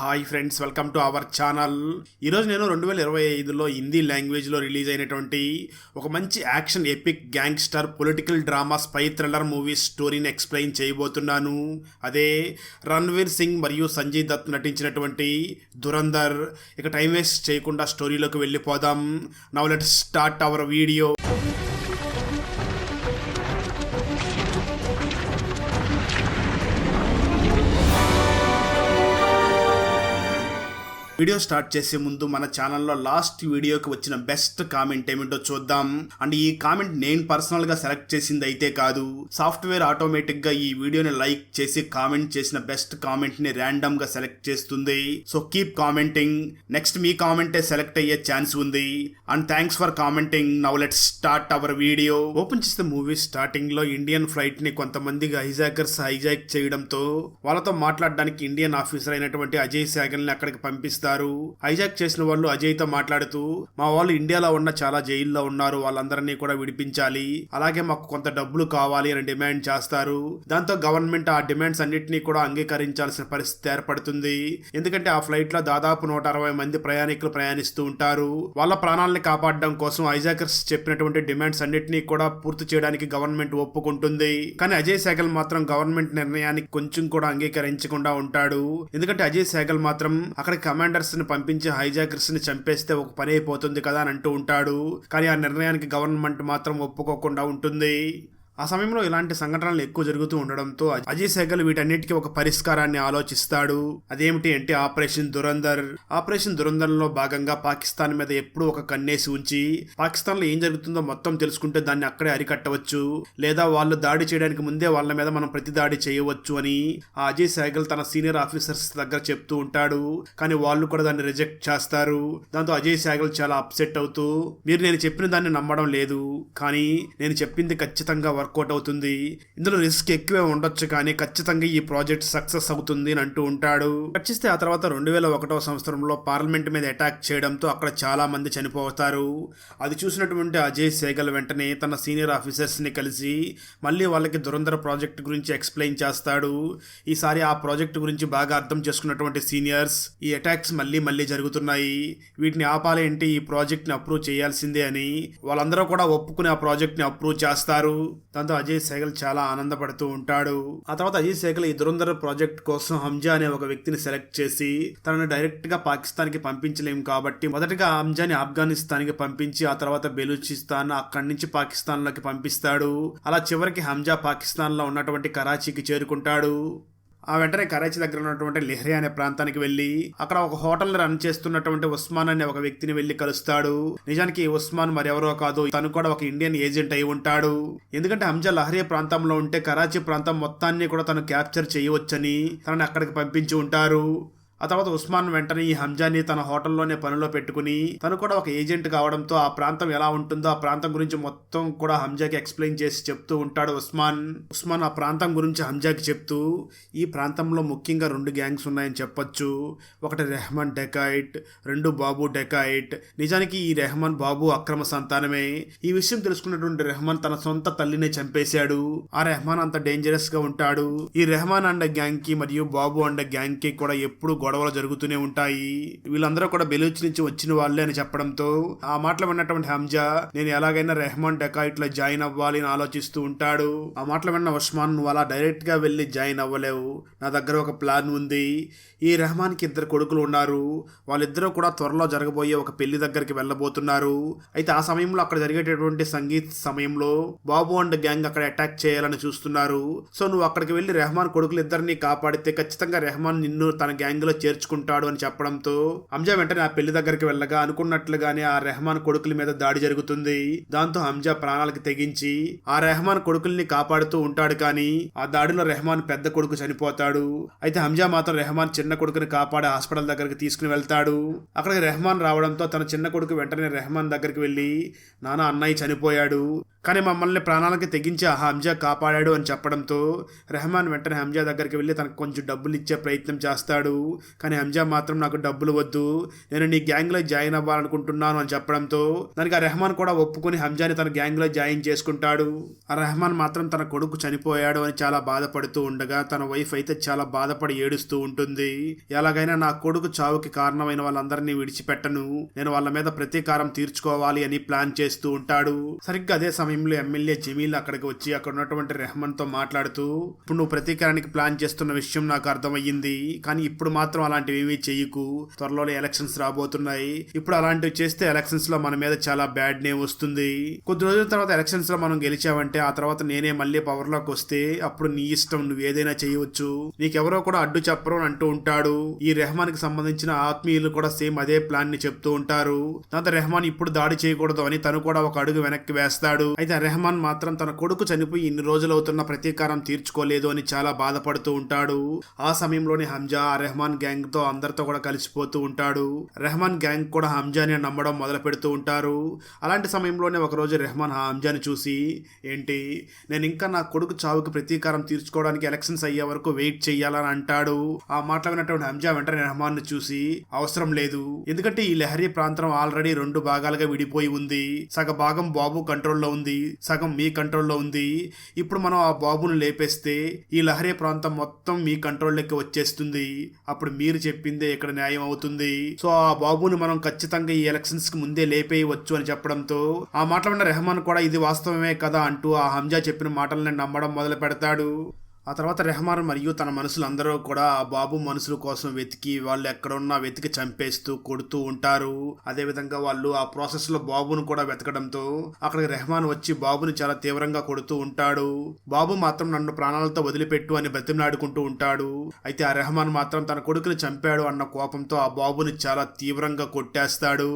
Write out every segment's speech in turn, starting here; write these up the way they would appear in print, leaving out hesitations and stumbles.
Hi friends, welcome to our channel. ఈరోజు నేను 2025లో హిందీ లాంగ్వేజ్లో రిలీజ్ అయినటువంటి ఒక మంచి action epic gangster political drama spy thriller movie స్టోరీని ఎక్స్ప్లెయిన్ చేయబోతున్నాను. అదే రణ్వీర్ సింగ్ మరియు సంజయ్ దత్ నటించినటువంటి దురంధర్. ఇక టైం వేస్ట్ చేయకుండా స్టోరీలోకి వెళ్ళిపోదాం. Now let's start our video. Video start చేసే ముందు మన ఛానల్లో లాస్ట్ వీడియోకి వచ్చిన బెస్ట్ కామెంట్ ఏమిటో చూద్దాం. అండ్ ఈ కామెంట్ నేను పర్సనల్గా సెలెక్ట్ చేసింది అయితే కాదు, సాఫ్ట్వేర్ ఆటోమేటిక్గా ఈ వీడియోని లైక్ చేసి కామెంట్ చేసిన బెస్ట్ కామెంట్ని ర్యాండమ్గా సెలెక్ట్ చేస్తుంది. So keep commenting. నెక్స్ట్ మీ కామెంటే సెలెక్ట్ అయ్యే ఛాన్స్ ఉంది. And thanks for commenting. Now let's start our video. Open చేస్తే మూవీ స్టార్టింగ్లో ఇండియన్ ఫ్లైట్ని కొంతమంది హైజాకర్స్ హైజాక్ చేయడంతో వాళ్ళతో మాట్లాడడానికి ఇండియన్ ఆఫీసర్ అయినటువంటి అజయ్ సాగల్ని అక్కడికి పంపిస్తారు. హైజాక్ చేసిన వాళ్ళు అజయ్ తో మాట్లాడుతూ, మా వాళ్ళు ఇండియాలో ఉన్న చాలా జైల్లో ఉన్నారు, వాళ్ళందరినీ కూడా విడిపించాలి, అలాగే మాకు కొంత డబ్బులు కావాలి అని డిమాండ్ చేస్తారు. దాంతో గవర్నమెంట్ ఆ డిమాండ్స్ అన్నింటినీ కూడా అంగీకరించాల్సిన పరిస్థితి ఏర్పడుతుంది. ఎందుకంటే ఆ ఫ్లైట్ లో దాదాపు 160 మంది ప్రయాణికులు ప్రయాణిస్తూ ఉంటారు. వాళ్ళ ప్రాణాలని కాపాడడం కోసం హైజాకర్స్ చెప్పినటువంటి డిమాండ్స్ అన్నింటినీ కూడా పూర్తి చేయడానికి గవర్నమెంట్ ఒప్పుకుంటుంది. కానీ అజయ్ సాగల్ మాత్రం గవర్నమెంట్ నిర్ణయానికి కొంచెం కూడా అంగీకరించకుండా ఉంటాడు. ఎందుకంటే అజయ్ సాగల్ మాత్రం అక్కడ కమాండర్స్ ని పంపించి హైజాకర్స్ ని చంపేస్తే ఒక పని అయిపోతుంది కదా అని అంటూ ఉంటాడు. కానీ ఆ నిర్ణయానికి గవర్నమెంట్ మాత్రం ఒప్పుకోకుండా ఉంటుంది. ఆ సమయంలో ఇలాంటి సంఘటనలు ఎక్కువ జరుగుతూ ఉండడంతో అజయ్ సాగల్ వీటన్నిటికీ ఒక పరిష్కారాన్ని ఆలోచిస్తాడు. అదేమిటి అంటే ఆపరేషన్ దురంధర్. ఆపరేషన్ దురంధర్ లో భాగంగా పాకిస్తాన్ మీద ఎప్పుడూ ఒక కన్నేసి ఉంచి పాకిస్తాన్ లో ఏం జరుగుతుందో మొత్తం తెలుసుకుంటే దాన్ని అక్కడే అరికట్టవచ్చు, లేదా వాళ్ళు దాడి చేయడానికి ముందే వాళ్ళ మీద మనం ప్రతి దాడి చేయవచ్చు అని ఆ అజయ్ సాగల్ తన సీనియర్ ఆఫీసర్స్ దగ్గర చెప్తూ ఉంటాడు. కానీ వాళ్ళు కూడా దాన్ని రిజెక్ట్ చేస్తారు. దాంతో అజయ్ సాగల్ చాలా అప్సెట్ అవుతూ, మీరు నేను చెప్పిన దాన్ని నమ్మడం లేదు, కానీ నేను చెప్పింది ఖచ్చితంగా వర్కౌట్ అవుతుంది, ఇందులో రిస్క్ ఎక్కువే ఉండొచ్చు, కానీ ఖచ్చితంగా ఈ ప్రాజెక్ట్ సక్సెస్ అవుతుంది అని అంటూ ఉంటాడు. ఖచ్చిస్తే ఆ తర్వాత 2001వ సంవత్సరంలో పార్లమెంట్ మీద అటాక్ చేయడంతో అక్కడ చాలా మంది చనిపోతారు. అది చూసినటువంటి అజయ్ సాగల్ వెంటనే తన సీనియర్ ఆఫీసర్స్ ని కలిసి మళ్ళీ వాళ్ళకి దురంధర్ ప్రాజెక్ట్ గురించి ఎక్స్ప్లెయిన్ చేస్తాడు. ఈసారి ఆ ప్రాజెక్ట్ గురించి బాగా అర్థం చేసుకున్నటువంటి సీనియర్స్, ఈ అటాక్స్ మళ్ళీ జరుగుతున్నాయి, వీటిని ఆపాలేంటి, ఈ ప్రాజెక్ట్ ని అప్రూవ్ చేయాల్సిందే అని వాళ్ళందరూ కూడా ఒప్పుకుని ఆ ప్రాజెక్ట్ ని అప్రూవ్ చేస్తారు. దాంతో అజయ్ సాగల్ చాలా ఆనందపడుతూ ఉంటాడు. ఆ తర్వాత అజయ్ సాగల్ ఈ దురంధర్ ప్రాజెక్ట్ కోసం హంజా అనే ఒక వ్యక్తిని సెలెక్ట్ చేసి, తనని డైరెక్ట్ గా పాకిస్తాన్ కి పంపించలేము కాబట్టి మొదటగా హంజాని ఆఫ్ఘనిస్తాన్ కి పంపించి ఆ తర్వాత బెలూచిస్తాన్, అక్కడి నుంచి పాకిస్తాన్ లోకి పంపిస్తాడు. అలా చివరికి హంజా పాకిస్తాన్ లో ఉన్నటువంటి కరాచీకి చేరుకుంటాడు. ఆ వెంటనే కరాచీ దగ్గర ఉన్నటువంటి లెహ్రీ అనే ప్రాంతానికి వెళ్లి అక్కడ ఒక హోటల్ రన్ చేస్తున్నటువంటి ఉస్మాన్ అనే ఒక వ్యక్తిని వెళ్లి కలుస్తాడు. నిజానికి ఉస్మాన్ మరెవరో కాదు, తను కూడా ఒక ఇండియన్ ఏజెంట్ అయి ఉంటాడు. ఎందుకంటే హంజా లహ్రీ ప్రాంతంలో ఉంటే కరాచీ ప్రాంతం మొత్తాన్ని కూడా తను క్యాప్చర్ చేయవచ్చని తనని అక్కడికి పంపించి ఉంటారు. ఆ తర్వాత ఉస్మాన్ వెంటనే ఈ హంజాని తన హోటల్లోనే పనిలో పెట్టుకుని, తను కూడా ఒక ఏజెంట్ కావడంతో ఆ ప్రాంతం ఎలా ఉంటుందో ఆ ప్రాంతం గురించి మొత్తం కూడా హంజాకి ఎక్స్ప్లెయిన్ చేసి చెప్తూ ఉంటాడు ఉస్మాన్ ఆ ప్రాంతం గురించి హంజాకి చెప్తూ, ఈ ప్రాంతంలో ముఖ్యంగా 2 గ్యాంగ్స్ ఉన్నాయని చెప్పొచ్చు. ఒకటి రెహమాన్ డెకాయిట్, 2 బాబు డెకాయిట్. నిజానికి ఈ రెహమాన్ బాబు అక్రమ సంతానమే. ఈ విషయం తెలుసుకున్నటువంటి రెహమాన్ తన సొంత తల్లినే చంపేశాడు. ఆ రెహమాన్ అంత డేంజరస్ గా ఉంటాడు. ఈ రెహమాన్ అండ్ గ్యాంగ్ కి మరియు బాబు అండ్ గ్యాంగ్ కి కూడా ఎప్పుడు గొడవలు జరుగుతూనే ఉంటాయి. వీళ్ళందరూ కూడా బెలూచ్ నుంచి వచ్చిన వాళ్ళే అని చెప్పడంతో ఆ మాటలు విన్నటువంటి హంజా, నేను ఎలాగైనా రెహమాన్ డెకాయిట్ లో జాయిన్ అవ్వాలి అని ఆలోచిస్తూ ఉంటాడు. ఆ మాటలు విన్న ఉస్మాన్, నువ్వు అలా డైరెక్ట్ గా వెళ్ళి జాయిన్ అవ్వలేవు, నా దగ్గర ఒక ప్లాన్ ఉంది. ఈ రెహమాన్ కి 2 కొడుకులు ఉన్నారు, వాళ్ళిద్దరూ కూడా త్వరలో జరగబోయే ఒక పెళ్లి దగ్గరికి వెళ్ళబోతున్నారు. అయితే ఆ సమయంలో అక్కడ జరిగేటటువంటి సంగీత్ సమయంలో బాబు అండ్ గ్యాంగ్ అక్కడ అటాక్ చేయాలని చూస్తున్నారు. సో నువ్వు అక్కడికి వెళ్లి రెహమాన్ కొడుకులు ఇద్దరిని కాపాడితే ఖచ్చితంగా రెహమాన్ నిన్ను తన గ్యాంగ్ లో చేర్చుకుంటాడు అని చెప్పడంతో హంజా వెంటనే ఆ పెళ్లి దగ్గరికి వెళ్ళగా అనుకున్నట్లుగానే ఆ రెహమాన్ కొడుకుల మీద దాడి జరుగుతుంది. దాంతో హంజా ప్రాణాలకు తెగించి ఆ రెహమాన్ కొడుకుల్ని కాపాడుతూ ఉంటాడు. కానీ ఆ దాడిలో రెహమాన్ పెద్ద కొడుకు చనిపోతాడు. అయితే హంజా మాత్రం రెహమాన్ చిన్న కొడుకుని కాపాడే హాస్పిటల్ దగ్గరికి తీసుకుని వెళ్తాడు. అక్కడికి రెహమాన్ రావడంతో తన చిన్న కొడుకు వెంటనే రెహమాన్ దగ్గరికి వెళ్లి, నాన్న అన్నయ్య చనిపోయాడు, కానీ మమ్మల్ని ప్రాణాలకి తెగించి ఆ హంజా కాపాడాడు అని చెప్పడంతో రెహమాన్ వెంటనే హంజా దగ్గరికి వెళ్ళి తనకు కొంచెం డబ్బులు ఇచ్చే ప్రయత్నం చేస్తాడు. కానీ హంజా మాత్రం నాకు డబ్బులు వద్దు, నేను నీ గ్యాంగ్ లో జాయిన్ అవ్వాలనుకుంటున్నాను అని చెప్పడంతో దానికి ఆ రెహమాన్ కూడా ఒప్పుకొని హంజాని తన గ్యాంగ్ లో జాయిన్ చేసుకుంటాడు. ఆ రెహమాన్ మాత్రం తన కొడుకు చనిపోయాడు అని చాలా బాధపడుతూ ఉండగా తన వైఫ్ అయితే చాలా బాధపడి ఏడుస్తూ ఉంటుంది. ఎలాగైనా నా కొడుకు చావుకి కారణమైన వాళ్ళందరినీ విడిచిపెట్టను, నేను వాళ్ళ మీద ప్రతీకారం తీర్చుకోవాలి అని ప్లాన్ చేస్తూ ఉంటాడు. సరిగ్గా అదే సమయంలో ఎమ్మెల్యే జమీల్ అక్కడికి వచ్చి అక్కడ ఉన్నటువంటి రెహమాన్ తో మాట్లాడుతూ, ఇప్పుడు నువ్వు ప్రతీకారానికి ప్లాన్ చేస్తున్న విషయం నాకు అర్థమయ్యింది, కానీ ఇప్పుడు మాత్రం అలాంటివి ఏమీ చెయ్యకు, త్వరలో ఎలక్షన్స్ రాబోతున్నాయి, ఇప్పుడు అలాంటివి చేస్తే ఎలక్షన్స్ లో మన మీద చాలా బ్యాడ్ నేమ్ వస్తుంది, కొద్ది రోజుల తర్వాత ఎలక్షన్స్ లో మనం గెలిచావంటే ఆ తర్వాత నేనే మళ్ళీ పవర్ లోకి వస్తే అప్పుడు నీ ఇష్టం, నువ్వు ఏదైనా చేయవచ్చు, నీకెవరో కూడా అడ్డు చెప్పరు అని అంటూ ఉంటాడు. ఈ రెహమాన్ కి సంబంధించిన ఆత్మీయులు కూడా సేమ్ అదే ప్లాన్ ని చెప్తూ ఉంటారు. దాంతో రెహమాన్ ఇప్పుడు దాడి చేయకూడదు అని తను కూడా ఒక అడుగు వెనక్కి వేస్తాడు. అయితే రెహమాన్ మాత్రం తన కొడుకు చనిపోయి ఇన్ని రోజులు అవుతున్న ప్రతీకారం తీర్చుకోలేదు అని చాలా బాధపడుతూ ఉంటాడు. ఆ సమయంలోనే హంజా ఆ రెహమాన్ గ్యాంగ్ తో అందరితో కూడా కలిసిపోతూ ఉంటాడు. రెహమాన్ గ్యాంగ్ కూడా హంజాని నమ్మడం మొదలు పెడుతూ ఉంటారు. అలాంటి సమయంలోనే ఒకరోజు రెహమాన్ హంజాని చూసి, ఏంటి నేను ఇంకా నా కొడుకు చావుకి ప్రతీకారం తీర్చుకోవడానికి ఎలక్షన్స్ అయ్యే వరకు వెయిట్ చెయ్యాలని అంటాడు. ఆ మాటలు విన్నటువంటి హంజా వెంటనే రెహమాన్ ను చూసి, అవసరం లేదు, ఎందుకంటే ఈ లహరి ప్రాంతం ఆల్రెడీ 2 భాగాలుగా విడిపోయి ఉంది, సగ భాగం బాబు కంట్రోల్లో ఉంది, సగం మీ కంట్రోల్లో ఉంది, ఇప్పుడు మనం ఆ బాబును లేపేస్తే ఈ లహరి ప్రాంతం మొత్తం మీ కంట్రోల్లోకి వచ్చేస్తుంది, అప్పుడు మీరు చెప్పిందే ఇక్కడ న్యాయం అవుతుంది, సో ఆ బాబుని మనం ఖచ్చితంగా ఈ ఎలక్షన్స్ కి ముందే లేపేయవచ్చు అని చెప్పడంతో ఆ మాటలు విన్న రెహమాన్ కూడా ఇది వాస్తవమే కదా అంటూ ఆ హంజా చెప్పిన మాటలను నమ్మడం మొదలు పెడతాడు. ఆ తర్వాత రెహమాన్ మరియు తన మనుషులు అందరూ కూడా ఆ బాబు మనుషుల కోసం వెతికి వాళ్ళు ఎక్కడున్నా వెతికి చంపేస్తూ కొడుతూ ఉంటారు. అదే విధంగా వాళ్ళు ఆ ప్రాసెస్ లో బాబును కూడా వెతకడంతో అక్కడికి రెహమాన్ వచ్చి బాబుని చాలా తీవ్రంగా కొడుతూ ఉంటాడు. బాబు మాత్రం నన్ను ప్రాణాలతో వదిలిపెట్టు అని బతిమలాడుకుంటూ ఉంటాడు. అయితే ఆ రెహమాన్ మాత్రం తన కొడుకుని చంపాడు అన్న కోపంతో ఆ బాబుని చాలా తీవ్రంగా కొట్టేస్తాడు.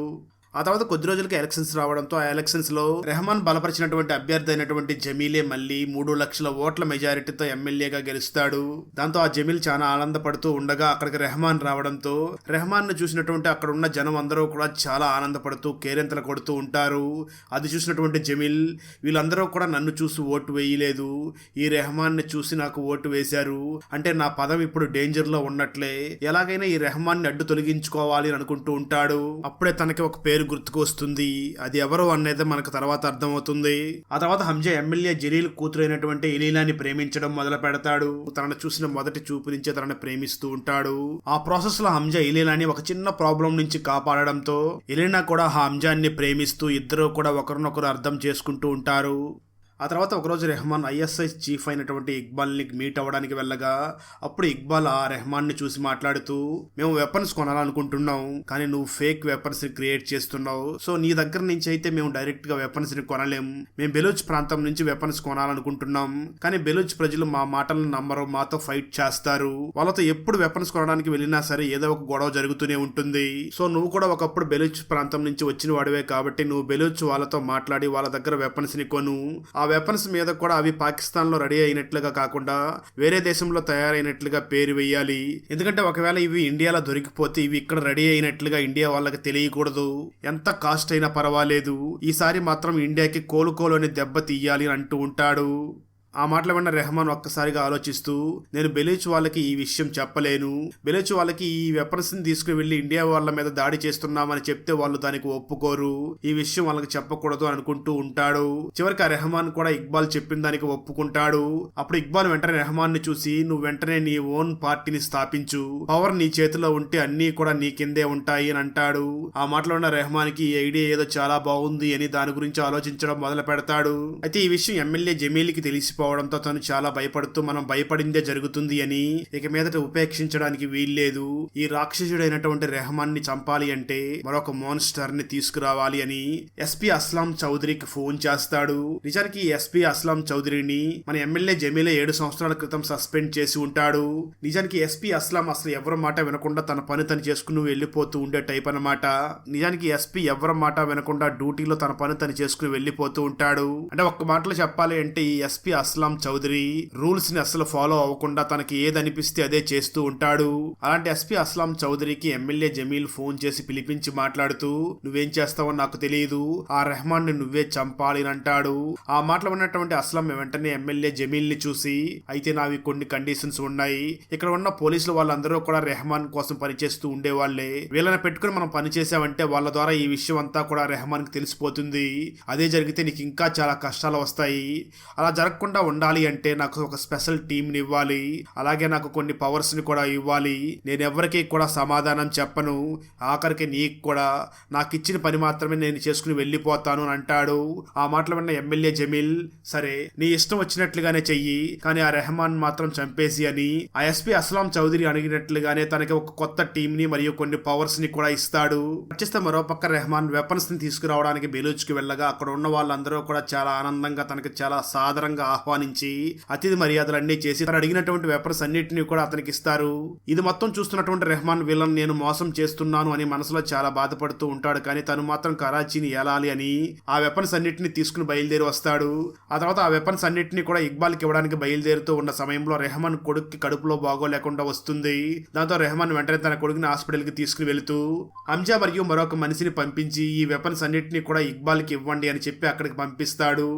ఆ తర్వాత కొద్ది రోజులకి ఎలక్షన్స్ రావడంతో ఆ ఎలక్షన్స్ లో రెహమాన్ బలపరిచినటువంటి అభ్యర్థి అయినటువంటి జమీలే మళ్ళీ 3 లక్షల ఓట్ల మెజారిటీతో ఎమ్మెల్యేగా గెలుస్తాడు. దాంతో ఆ జమీల్ చాలా ఆనందపడుతూ ఉండగా అక్కడికి రెహమాన్ రావడంతో రెహమాన్ ను చూసినటువంటి అక్కడ ఉన్న జనం అందరూ కూడా చాలా ఆనందపడుతూ కేరింతలు కొడుతూ ఉంటారు. అది చూసినటువంటి జమీల్, వీళ్ళందరూ కూడా నన్ను చూసి ఓటు వేయలేదు, ఈ రెహమాన్ ని చూసి నాకు ఓటు వేశారు అంటే నా పదవి ఇప్పుడు డేంజర్ లో ఉన్నట్లే, ఎలాగైనా ఈ రెహమాన్ ని అడ్డు తొలగించుకోవాలి అని అనుకుంటూ ఉంటాడు. అప్పుడే తనకి ఒక పేరు గుర్తుకు వస్తుంది, అది ఎవరు అనేది మనకు తర్వాత అర్థమవుతుంది. ఆ తర్వాత హంజా ఎమ్మెల్యే జలీల్ కూతురైనటువంటి ఇలీనాని ప్రేమించడం మొదలు పెడతాడు. తనను చూసిన మొదటి చూపు నుంచే తనను ప్రేమిస్తూ ఉంటాడు. ఆ ప్రాసెస్ లో హంజా ఇలీనాని ఒక చిన్న ప్రాబ్లం నుంచి కాపాడడంతో ఇలీనా కూడా హంజాని ప్రేమిస్తూ ఇద్దరు కూడా ఒకరినొకరు అర్థం చేసుకుంటూ ఉంటారు. ఆ తర్వాత ఒకరోజు రెహమాన్ ఐఎస్ఐ చీఫ్ అయినటువంటి ఇక్బాల్ని మీట్ అవ్వడానికి వెళ్ళగా అప్పుడు ఇక్బాల్ ఆ రెహమాన్ని చూసి మాట్లాడుతూ, మేము వెపన్స్ కొనాలనుకుంటున్నాం కానీ నువ్వు ఫేక్ వెపన్స్ ని క్రియేట్ చేస్తున్నావు, సో నీ దగ్గర నుంచి అయితే మేము డైరెక్ట్ గా వెపన్స్ ని కొనలేం, మేము బెలూచ్ ప్రాంతం నుంచి వెపన్స్ కొనాలనుకుంటున్నాం కానీ బెలూచ్ ప్రజలు మా మాటలను నమ్మరు, మాతో ఫైట్ చేస్తారు, వాళ్ళతో ఎప్పుడు వెపన్స్ కొనడానికి వెళ్ళినా సరే ఏదో ఒక గొడవ జరుగుతూనే ఉంటుంది, సో నువ్వు కూడా ఒకప్పుడు బెలూచ్ ప్రాంతం నుంచి వచ్చిన వాడివే కాబట్టి నువ్వు బెలూచ్ వాళ్ళతో మాట్లాడి వాళ్ళ దగ్గర వెపన్స్ ని కొను, ఆ వెపన్స్ మీద కూడా అవి పాకిస్తాన్ లో రెడీ అయినట్లుగా కాకుండా వేరే దేశంలో తయారైనట్లుగా పేరు వేయాలి, ఎందుకంటే ఒకవేళ ఇవి ఇండియాలో దొరికిపోతే ఇవి ఇక్కడ రెడీ అయినట్లుగా ఇండియా వాళ్ళకి తెలియకూడదు, ఎంత కాస్ట్ అయినా పర్వాలేదు, ఈసారి మాత్రం ఇండియాకి కోలుకోలోని దెబ్బ తీయాలి అని అంటూ ఉంటాడు. ఆ మాటలు విన్న రెహమాన్ ఒక్కసారిగా ఆలోచిస్తూ, నేను బెలూచ్ వాళ్ళకి ఈ విషయం చెప్పలేను, బెలూచ్ వాళ్ళకి ఈ వెపన్స్ ని తీసుకుని వెళ్లి ఇండియా వాళ్ళ మీద దాడి చేస్తున్నామని చెప్తే వాళ్ళు దానికి ఒప్పుకోరు, ఈ విషయం వాళ్ళకి చెప్పకూడదు అనుకుంటూ ఉంటాడు. చివరికి ఆ రెహమాన్ కూడా ఇక్బాల్ చెప్పిన దానికి ఒప్పుకుంటాడు. అప్పుడు ఇక్బాల్ వెంటనే రెహమాన్ ని చూసి, నువ్వు వెంటనే నీ ఓన్ పార్టీని స్థాపించు, పవర్ నీ చేతిలో ఉంటే అన్ని కూడా నీ కిందే ఉంటాయి అని అంటాడు. ఆ మాటలో ఉన్న రెహమాన్ కి ఈ ఐడియా ఏదో చాలా బాగుంది అని దాని గురించి ఆలోచించడం మొదలు పెడతాడు. అయితే ఈ విషయం ఎమ్మెల్యే జమీల్ కి తెలిసిపోవడంతో తను చాలా భయపడుతూ మనం భయపడిందే జరుగుతుంది అని, ఇక మీదట ఉపేక్షించడానికి వీల్లేదు, ఈ రాక్షసుడైనటువంటి రెహమాన్ ని చంపాలి అంటే మరొక మోన్స్టర్ ని తీసుకురావాలి అని ఎస్పీ అస్లాం చౌదరికి ఫోన్ చేస్తాడు. నిజానికి ఈ ఎస్పీ అస్లాం చౌదరిని మన ఎమ్మెల్యే జమీలే 7 సంవత్సరాల క్రితం సస్పెండ్ చేసి ఉంటాడు. నిజానికి ఎస్పీ అస్లాం అసలు ఎవరి మాట వినకుండా తన పని తను చేసుకుని వెళ్ళిపోతూ ఉండే టైప్ అన్నమాట. నిజానికి ఎస్పీ ఎవరి మాట వినకుండా డ్యూటీలో తన పని తను చేసుకుని వెళ్ళిపోతూ ఉంటాడు. అంటే ఒక్క మాటలో చెప్పాలి అంటే ఈ ఎస్పీ అస్లాం చౌదరి రూల్స్ ని అసలు ఫాలో అవ్వకుండా తనకి ఏదనిపిస్తే అదే చేస్తూ ఉంటాడు. అలాంటి ఎస్పీ అస్లాం చౌదరికి ఎమ్మెల్యే జమీల్ ఫోన్ చేసి పిలిపించి మాట్లాడుతూ, నువ్వేం చేస్తావో నాకు తెలియదు, ఆ రెహమాన్ ని నువ్వే చంపాలి అని అంటాడు. ఆ మాటలు ఉన్నటువంటి అస్లాం వెంటనే ఎమ్మెల్యే జమీల్ ని చూసి, అయితే నావి కొన్ని కండిషన్స్ ఉన్నాయి, ఇక్కడ ఉన్న పోలీసులు వాళ్ళందరూ కూడా రెహమాన్ కోసం పనిచేస్తూ ఉండేవాళ్లే, వీళ్ళని పెట్టుకుని మనం పనిచేసామంటే వాళ్ళ ద్వారా ఈ విషయం అంతా కూడా రెహమాన్ కి తెలిసిపోతుంది, అదే జరిగితే నీకు ఇంకా చాలా కష్టాలు వస్తాయి, అలా జరగకుండా ఉండాలి అంటే నాకు ఒక స్పెషల్ టీంని ఇవ్వాలి, అలాగే నాకు కొన్ని పవర్స్ ని కూడా ఇవ్వాలి. నేను ఎవరికి కూడా సమాధానం చెప్పను, ఆఖరికి నీకు కూడా నాకు ఇచ్చిన పని మాత్రమే నేను చేసుకుని వెళ్ళిపోతాను అని అంటాడు. ఆ మాటలు విన్న ఎమ్మెల్యే జమీల్, సరే నీ ఇష్టం వచ్చినట్లుగానే చెయ్యి, కానీ ఆ రెహమాన్ మాత్రం చంపేసి అని ఆ ఎస్పీ అస్లాం చౌదరి అడిగినట్లుగానే తనకి ఒక కొత్త టీం ని మరియు కొన్ని పవర్స్ ని కూడా ఇస్తాడు. వచ్చేస్తే మరోపక్క రెహమాన్ వెపన్స్ ని తీసుకురావడానికి బెలూచ్ కి వెళ్ళగా అక్కడ ఉన్న వాళ్ళందరూ కూడా చాలా ఆనందంగా తనకి చాలా సాదరంగా ఆహ్వానించి అతిథి మర్యాదలన్నీ చేసి తను అడిగినటువంటి వెపన్స్ అన్నిటిని కూడా అతనికి ఇస్తారు. ఇది మొత్తం చూస్తున్నటువంటి రెహమాన్ విలన్ నేను మోసం చేస్తున్నాను అని మనసులో చాలా బాధపడుతూ ఉంటాడు. కానీ తను మాత్రం కరాచీని ఏలాలి అని ఆ వెపన్స్ అన్నిటిని తీసుకుని బయలుదేరి వస్తాడు. ఆ తర్వాత ఆ వెపన్స్ అన్నిటిని కూడా ఇక్బాల్కి ఇవ్వడానికి బయలుదేరుతూ ఉన్న సమయంలో రెహమాన్ కొడుక్కి కడుపులో బాగోలేకుండా వస్తుంది. దాంతో రెహమాన్ వెంటనే తన కొడుకుని హాస్పిటల్ కి తీసుకుని వెళుతూ హంజా మరియు మరొక మనిషిని పంపించి ఈ వెపన్స్ అన్నిటిని కూడా ఇక్బాల్కి ఇవ్వండి అని చెప్పి అక్కడికి పంపిస్తాడు.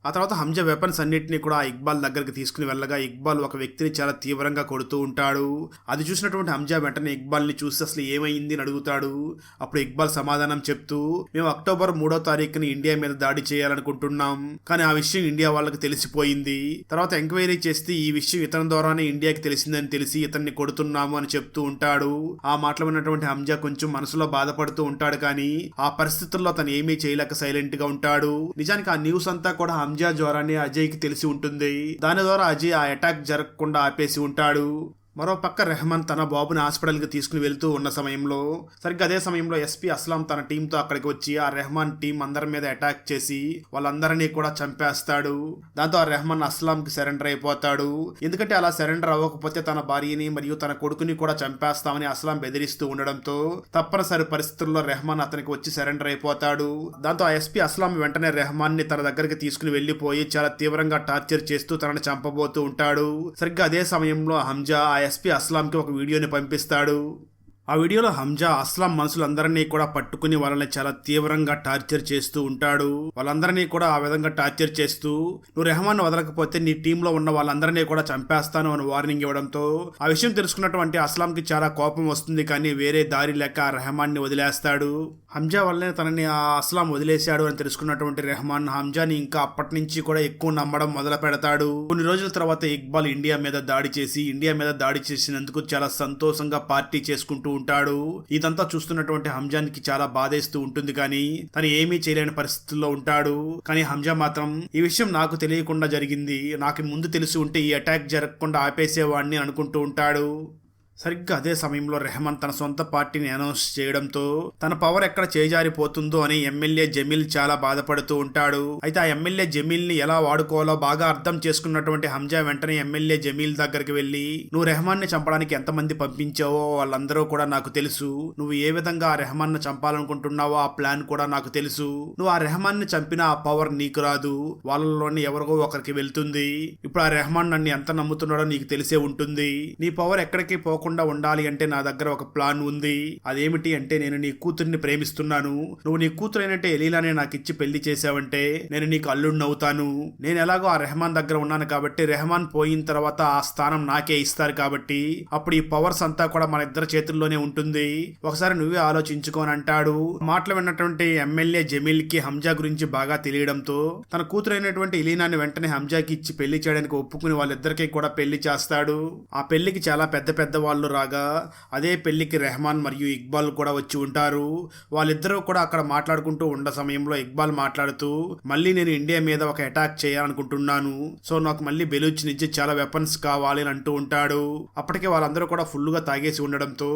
ఆ తర్వాత హంజా వెపన్స్ అన్నిటిని కూడా ఆ ఇక్బాల్ దగ్గరికి తీసుకుని వెళ్ళగా ఇక్బాల్ ఒక వ్యక్తిని చాలా తీవ్రంగా కొడుతూ ఉంటాడు. అది చూసినటువంటి హంజా వెంటనే ఇక్బాల్ని చూసి అసలు ఏమైంది అని అడుగుతాడు. అప్పుడు ఇక్బాల్ సమాధానం చెప్తూ, మేము అక్టోబర్ 3వ తారీఖుని ఇండియా మీద దాడి చేయాలనుకుంటున్నాం, కానీ ఆ విషయం ఇండియా వాళ్ళకి తెలిసిపోయింది. తర్వాత ఎంక్వైరీ చేస్తే ఈ విషయం ఇతని ద్వారానే ఇండియాకి తెలిసిందని తెలిసి ఇతన్ని కొడుతున్నాము అని చెప్తూ ఉంటాడు. ఆ మాటలు విన్నటువంటి హంజా కొంచెం మనసులో బాధపడుతూ ఉంటాడు. కానీ ఆ పరిస్థితుల్లో తను ఏమీ చేయలేక సైలెంట్ గా ఉంటాడు. నిజానికి ఆ న్యూస్ అంతా కూడా హంజా ద్వారానే అజయ్ కి తెలిసి ఉంటుంది. దాని ద్వారా అజయ్ ఆ అటాక్ జరగకుండా ఆపేసి ఉంటాడు. మరోపక్క రెహమాన్ తన బాబుని హాస్పిటల్కి తీసుకుని వెళ్తూ ఉన్న సమయంలో సరిగ్గా అదే సమయంలో ఎస్పీ అస్లాం తన టీంతో అక్కడికి వచ్చి ఆ రెహమాన్ టీం అందరి మీద అటాక్ చేసి వాళ్ళందరినీ కూడా చంపేస్తాడు. దాంతో ఆ రెహమాన్ అస్లాంకి సరెండర్ అయిపోతాడు. ఎందుకంటే అలా సరెండర్ అవ్వకపోతే తన భార్యని మరియు తన కొడుకుని కూడా చంపేస్తామని అస్లాం బెదిరిస్తూ ఉండడంతో తప్పనిసరి పరిస్థితుల్లో రెహమాన్ అతనికి వచ్చి సరెండర్ అయిపోతాడు. దాంతో ఆ ఎస్పీ అస్లాం వెంటనే రెహమాన్ ని తన దగ్గరికి తీసుకుని వెళ్లిపోయి చాలా తీవ్రంగా టార్చర్ చేస్తూ తనని చంపబోతూ ఉంటాడు. సరిగ్గా అదే సమయంలో హంజా ఆ ఎస్పీ అస్లాంకి ఒక వీడియోని పంపిస్తాడు. ఆ వీడియోలో హంజా అస్లాం మనుషులందరినీ కూడా పట్టుకుని వాళ్ళని చాలా తీవ్రంగా టార్చర్ చేస్తూ ఉంటాడు. వాళ్ళందరినీ కూడా ఆ విధంగా టార్చర్ చేస్తూ నువ్వు రెహమాన్ వదలకపోతే నీ టీంలో ఉన్న వాళ్ళందరినీ కూడా చంపేస్తాను అని వార్నింగ్ ఇవ్వడంతో ఆ విషయం తెలుసుకున్నటువంటి అస్లాంకి చాలా కోపం వస్తుంది. కానీ వేరే దారి లేక ఆ రెహమాన్ని వదిలేస్తాడు. హంజా వల్లనే తనని ఆ అస్లాం వదిలేశాడు అని తెలుసుకున్నటువంటి రెహమాన్ హంజాని ఇంకా అప్పటి నుంచి కూడా ఎక్కువ నమ్మడం మొదలు పెడతాడు. కొన్ని రోజుల తర్వాత ఇక్బాల్ ఇండియా మీద దాడి చేసినందుకు చాలా సంతోషంగా పార్టీ చేసుకుంటూ ఉంటాడు. ఇదంతా చూస్తున్నటువంటి హంజానికి చాలా బాధేస్తూ ఉంటుంది. కానీ తను ఏమీ చేయలేని పరిస్థితుల్లో ఉంటాడు. కానీ హంజా మాత్రం ఈ విషయం నాకు తెలియకుండా జరిగింది, నాకు ముందు తెలిసి ఉంటే ఈ అటాక్ జరగకుండా ఆపేసేవాడిని అనుకుంటూ ఉంటాడు. సరిగ్గా అదే సమయంలో రెహమాన్ తన సొంత పార్టీని అనౌన్స్ చేయడంతో తన పవర్ ఎక్కడ చేజారిపోతుందో అని ఎమ్మెల్యే జమీల్ చాలా బాధపడుతూ ఉంటాడు. అయితే ఆ ఎమ్మెల్యే జమీల్ ని ఎలా వాడుకోవాలో బాగా అర్థం చేసుకున్నటువంటి హంజా వెంటనే ఎమ్మెల్యే జమీల్ దగ్గరికి వెళ్లి, నువ్వు రెహమాన్ ని చంపడానికి ఎంతమంది పంపించావో వాళ్ళందరూ కూడా నాకు తెలుసు, నువ్వు ఏ విధంగా ఆ రెహమాన్ ని చంపాలనుకుంటున్నావో ఆ ప్లాన్ కూడా నాకు తెలుసు, నువ్వు ఆ రెహమాన్ ని చంపిన ఆ పవర్ నీకు రాదు, వాళ్ళలోని ఎవరికో ఒకరికి వెళ్తుంది. ఇప్పుడు ఆ రెహమాన్ నన్ను ఎంత నమ్ముతున్నాడో నీకు తెలిసే ఉంటుంది. నీ పవర్ ఎక్కడికి పోకుండా ఉండాలి అంటే నా దగ్గర ఒక ప్లాన్ ఉంది. అదేమిటి అంటే నేను నీ కూతుర్ని ప్రేమిస్తున్నాను, నువ్వు నీ కూతురైనట్టే ఎలీలానే నాకు ఇచ్చి పెళ్లి చేసావంటే నేను నీకు అల్లుడిని అవుతాను. నేను ఎలాగో ఆ రెహమాన్ దగ్గర ఉన్నాను కాబట్టి రెహమాన్ పోయిన తర్వాత ఆ స్థానం నాకే ఇస్తారు కాబట్టి అప్పుడు ఈ పవర్స్ అంతా కూడా మన ఇద్దరి చేతుల్లోనే ఉంటుంది, ఒకసారి నువ్వే ఆలోచించుకోని అంటాడు. మాటలు విన్నటువంటి ఎమ్మెల్యే జమీల్ కి హంజా గురించి బాగా తెలియడంతో తన కూతురైనటువంటి ఎలీనాని వెంటనే హంజాకి ఇచ్చి పెళ్లి చేయడానికి ఒప్పుకుని వాళ్ళిద్దరికీ కూడా పెళ్లి చేస్తాడు. ఆ పెళ్లికి చాలా పెద్ద పెద్ద వాళ్ళు రాగా అదే పెళ్లికి రెహమాన్ మరియు ఇక్బాల్ కూడా వచ్చి ఉంటారు. వాళ్ళిద్దరూ కూడా అక్కడ మాట్లాడుకుంటూ ఉన్న సమయంలో ఇక్బాల్ మాట్లాడుతూ, మళ్ళీ నేను ఇండియా మీద ఒక అటాక్ చేయాలనుకుంటున్నాను, సో నాకు మళ్ళీ బెలూచ్ నుంచి చాలా వెపన్స్ కావాలి అని అంటూ ఉంటాడు. అప్పటికే వాళ్ళందరూ కూడా ఫుల్గా తాగేసి ఉండడంతో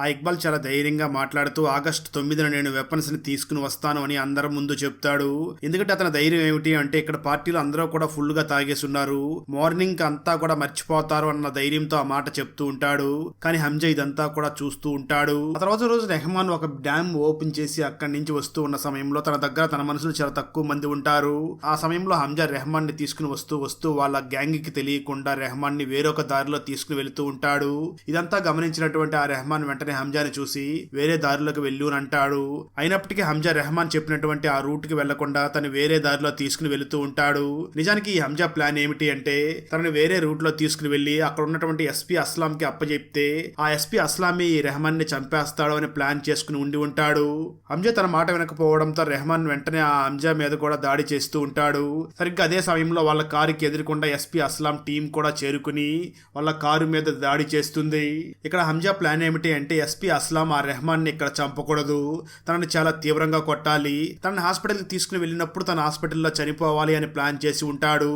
ఆ ఇక్బాల్ చాలా ధైర్యంగా మాట్లాడుతూ ఆగస్టు 9న నేను వెపన్స్ ని తీసుకుని వస్తాను అని అందరి ముందు చెప్తాడు. ఎందుకంటే అతని ధైర్యం ఏమిటి అంటే ఇక్కడ పార్టీలో అందరూ కూడా ఫుల్ గా తాగేసి ఉన్నారు, మార్నింగ్ అంతా కూడా మర్చిపోతారు అన్న ధైర్యంతో ఆ మాట చెప్తూ ఉంటాడు. కానీ హంజా ఇదంతా కూడా చూస్తూ ఉంటాడు. ఆ తర్వాత రోజు రెహమాన్ ఒక డ్యామ్ ఓపెన్ చేసి అక్కడి నుంచి వస్తూ ఉన్న సమయంలో తన దగ్గర తన మనుషులు చాలా తక్కువ మంది ఉంటారు. ఆ సమయంలో హంజా రెహమాన్ ని తీసుకుని వస్తూ వాళ్ళ గ్యాంగ్ కి తెలియకుండా రెహమాన్ ని వేరొక దారిలో తీసుకుని వెళుతూ ఉంటాడు. ఇదంతా గమనించినటువంటి ఆ రెహమాన్ వెంటనే వెంటనే హంజాని చూసి వేరే దారిలోకి వెళ్ళు అని అంటాడు. అయినప్పటికీ హంజా రెహమాన్ చెప్పినటువంటి ఆ రూట్ కి వెళ్లకుండా తను వేరే దారిలో తీసుకుని వెళుతూ ఉంటాడు. నిజానికి ఈ హంజా ప్లాన్ ఏమిటి అంటే తనని వేరే రూట్ లో తీసుకుని వెళ్లి అక్కడ ఉన్నటువంటి ఎస్పీ అస్లాం కి అప్పచెప్తే ఆ ఎస్పీ అస్లామీ రెహమాన్ ని చంపేస్తాడు అని ప్లాన్ చేసుకుని ఉండి ఉంటాడు. హంజా తన మాట వినకపోవడంతో రెహమాన్ వెంటనే ఆ హంజా మీద కూడా దాడి చేస్తూ ఉంటాడు. సరిగ్గా అదే సమయంలో వాళ్ళ కారుకి ఎదురుకుండా ఎస్పీ అస్లాం టీం కూడా చేరుకుని వాళ్ళ కారు మీద దాడి చేస్తుంది. ఇక్కడ హంజా ప్లాన్ ఏమిటి అంటే ఎస్పీ అస్లాం ఆ రెహమాన్ ని ఇక్కడ చంపకూడదు, తనని చాలా తీవ్రంగా కొట్టాలి, తనని హాస్పిటల్కి తీసుకుని వెళ్ళినప్పుడు తన హాస్పిటల్లో చనిపోవాలి అని ప్లాన్ చేసి ఉంటాడు.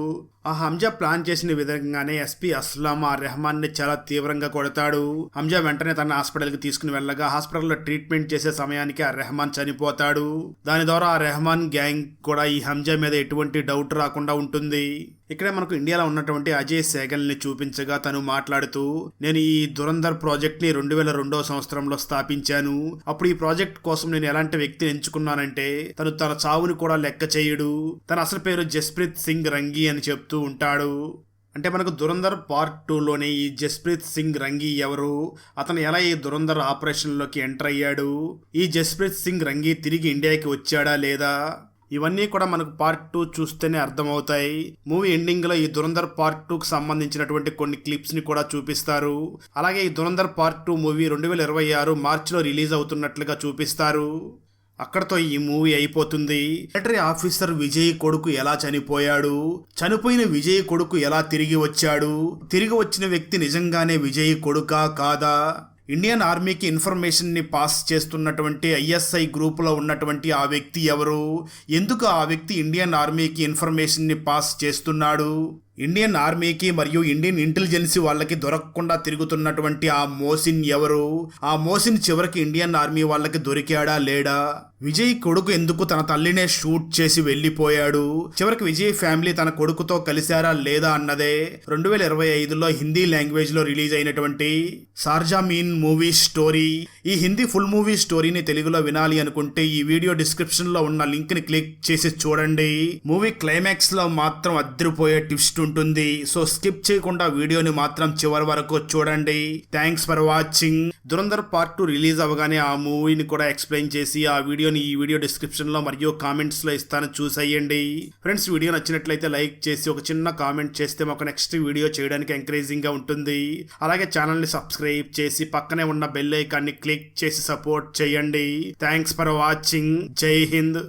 ఆ హంజా ప్లాన్ చేసిన విధంగానే ఎస్పీ అస్లాం ఆ రెహమాన్ ని చాలా తీవ్రంగా కొడతాడు. హంజా వెంటనే తన హాస్పిటల్ కి తీసుకుని వెళ్ళగా హాస్పిటల్లో ట్రీట్మెంట్ చేసే సమయానికి ఆ రెహమాన్ చనిపోతాడు. దాని ద్వారా ఆ రెహమాన్ గ్యాంగ్ కూడా ఈ హంజా మీద ఎటువంటి డౌట్ రాకుండా ఉంటుంది. ఇక్కడే మనకు ఇండియాలో ఉన్నటువంటి అజయ్ సేగల్ ని చూపించగా తను మాట్లాడుతూ నేను ఈ దురంధర్ ప్రాజెక్ట్ ని 2002వ సంవత్సరంలో స్థాపించాను. అప్పుడు ఈ ప్రాజెక్ట్ కోసం నేను ఎలాంటి వ్యక్తిని ఎంచుకున్నానంటే తను తన చావుని కూడా లెక్క చేయడు, తన అసలు పేరు జస్ప్రీత్ సింగ్ రంగి అని చెప్తూ ఉంటాడు. అంటే మనకు దురంధర్ పార్ట్ 2లోనే ఈ జస్ప్రీత్ సింగ్ రంగి ఎవరు, అతను ఎలా ఈ దురంధర్ ఆపరేషన్లోకి ఎంటర్ అయ్యాడు, ఈ జస్ప్రీత్ సింగ్ రంగి తిరిగి ఇండియాకి వచ్చాడా లేదా, ఇవన్నీ కూడా మనకు పార్ట్ 2 చూస్తేనే అర్థమవుతాయి. మూవీ ఎండింగ్ లో ఈ దురంధర్ పార్ట్ 2కు సంబంధించినటువంటి కొన్ని క్లిప్స్ ని కూడా చూపిస్తారు. అలాగే ఈ దురంధర్ పార్ట్ 2 మూవీ 2026 మార్చిలో రిలీజ్ అవుతున్నట్లుగా చూపిస్తారు. అక్కడతో ఈ మూవీ అయిపోతుంది. మిలిటరీ ఆఫీసర్ విజయ్ కొడుకు ఎలా చనిపోయాడు, చనిపోయిన విజయ్ కొడుకు ఎలా తిరిగి వచ్చాడు, తిరిగి వచ్చిన వ్యక్తి నిజంగానే విజయ్ కొడుకా కాదా, ఇండియన్ ఆర్మీకి ఇన్ఫర్మేషన్ ని పాస్ చేస్తున్నటువంటి ఐఎస్ఐ గ్రూప్ లో ఉన్నటువంటి ఆ వ్యక్తి ఎవరు, ఎందుకు ఆ వ్యక్తి ఇండియన్ ఆర్మీకి ఇన్ఫర్మేషన్ ని పాస్ చేస్తున్నాడు, ఇండియన్ ఆర్మీకి మరియు ఇండియన్ ఇంటెలిజెన్స్ వాళ్ళకి దొరకకుండా తిరుగుతున్నటువంటి ఆ మోసిన్ ఎవరు, ఆ మోసిన్ చివరికి ఇండియన్ ఆర్మీ వాళ్ళకి దొరికాడా లేడా, విజయ్ కొడుకు ఎందుకు తన తల్లినే షూట్ చేసి వెళ్ళిపోయాడు, చివరికి విజయ్ ఫ్యామిలీ తన కొడుకుతో కలిశారా లేదా అన్నదే 2025లో హిందీ లాంగ్వేజ్ లో రిలీజ్ అయినటువంటి సార్జామీన్ మూవీ స్టోరీ. ఈ హిందీ ఫుల్ మూవీ స్టోరీని తెలుగులో వినాలి అనుకుంటే ఈ వీడియో డిస్క్రిప్షన్ లో ఉన్న లింక్ ని క్లిక్ చేసి చూడండి. మూవీ క్లైమాక్స్ లో మాత్రం అద్దరిపోయే ట్విస్ట్ ఉంటుంది. సో స్కిప్ చేయకుండా వీడియోని మాత్రం చివరి వరకు చూడండి. Thanks for watching. Dhurandhar part 2 release అవ్వగానే ఆ మూవీని కూడా ఎక్స్ప్లెయిన్ చేసి ఆ వీడియోని ఈ వీడియో డిస్క్రిప్షన్ లో మరియు కామెంట్స్ లో ఇస్తాను, చూసేయండి. ఫ్రెండ్స్, వీడియో నచ్చినట్లయితే లైక్ చేసి ఒక చిన్న కామెంట్ చేస్తే మాకు నెక్స్ట్ వీడియో చేయడానికి ఎంకరేజింగ్ గా ఉంటుంది. అలాగే ఛానల్ ని సబ్స్క్రైబ్ చేసి పక్కనే ఉన్న బెల్ ఐకాన్ ని క్లిక్ చేసి సపోర్ట్ చేయండి. Thanks for watching. జై హింద్.